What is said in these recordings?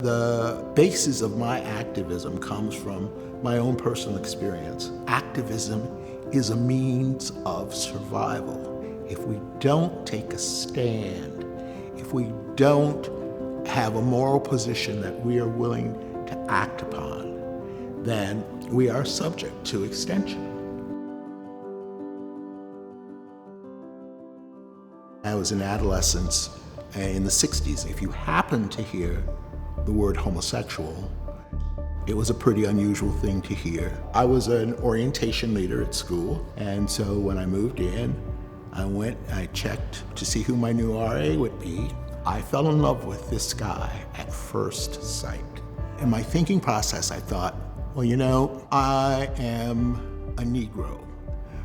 The basis of my activism comes from my own personal experience. Activism is a means of survival. If we don't take a stand, if we don't have a moral position that we are willing to act upon, then we are subject to extinction. I was in adolescence in the 60s. If you happen to hear the word homosexual, it was a pretty unusual thing to hear. I was an orientation leader at school, and so when I moved in, I checked to see who my new RA would be. I fell in love with this guy at first sight. In my thinking process, I thought, well, you know, I am a Negro,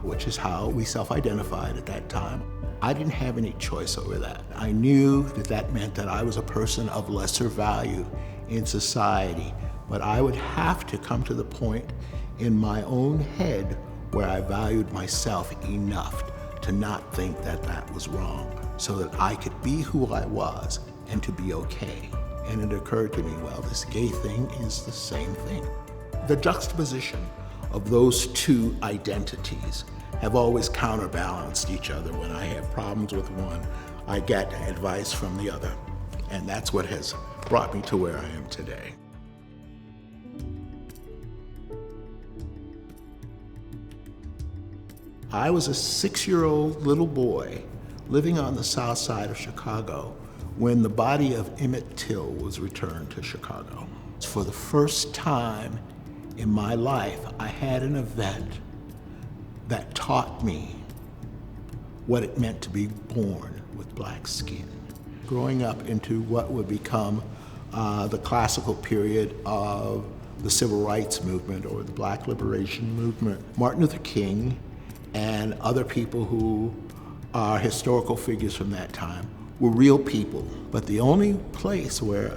which is how we self-identified at that time. I didn't have any choice over that. I knew that that meant that I was a person of lesser value in society, but I would have to come to the point in my own head where I valued myself enough to not think that that was wrong, so that I could be who I was and to be okay. And it occurred to me, well, this gay thing is the same thing. The juxtaposition of those two identities have always counterbalanced each other. When I have problems with one, I get advice from the other. And that's what has brought me to where I am today. I was a 6-year-old little boy living on the south side of Chicago when the body of Emmett Till was returned to Chicago. For the first time in my life, I had an event that taught me what it meant to be born with black skin. Growing up into what would become the classical period of the civil rights movement or the black liberation movement, Martin Luther King and other people who are historical figures from that time were real people. But the only place where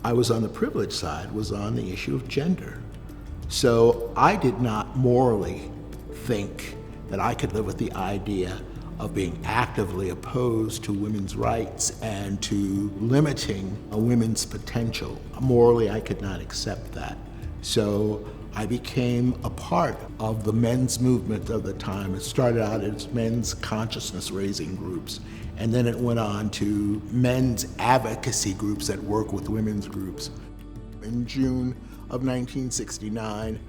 I was on the privileged side was on the issue of gender. So I did not morally think that I could live with the idea of being actively opposed to women's rights and to limiting a women's potential. Morally, I could not accept that. So I became a part of the men's movement of the time. It started out as men's consciousness raising groups, and then it went on to men's advocacy groups that work with women's groups. In June of 1969,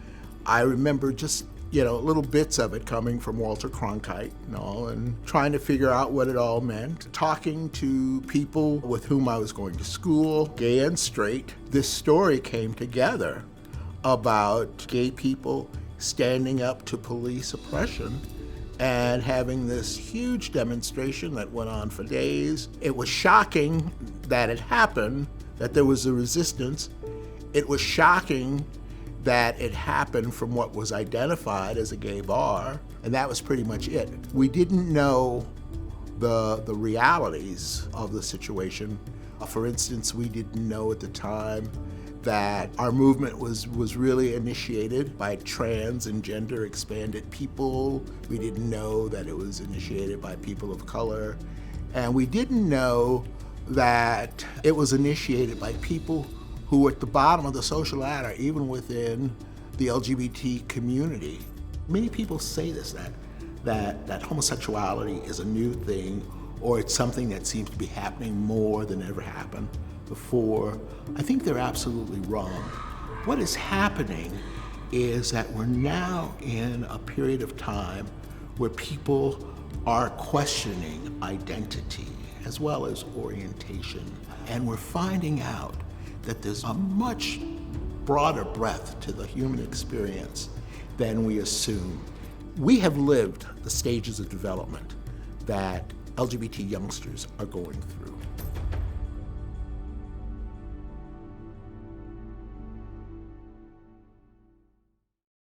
I remember just little bits of it coming from Walter Cronkite and all, and trying to figure out what it all meant. Talking to people with whom I was going to school, gay and straight, this story came together about gay people standing up to police oppression and having this huge demonstration that went on for days. It was shocking that it happened, that there was a resistance. It was shocking that it happened from what was identified as a gay bar, and that was pretty much it. We didn't know the realities of the situation. For instance, we didn't know at the time that our movement was really initiated by trans and gender expanded people. We didn't know that it was initiated by people of color. And we didn't know that it was initiated by people who were at the bottom of the social ladder, even within the LGBT community. Many people say this, that homosexuality is a new thing, or it's something that seems to be happening more than ever happened before. I think they're absolutely wrong. What is happening is that we're now in a period of time where people are questioning identity as well as orientation. And we're finding out that there's a much broader breadth to the human experience than we assume. We have lived the stages of development that LGBT youngsters are going through.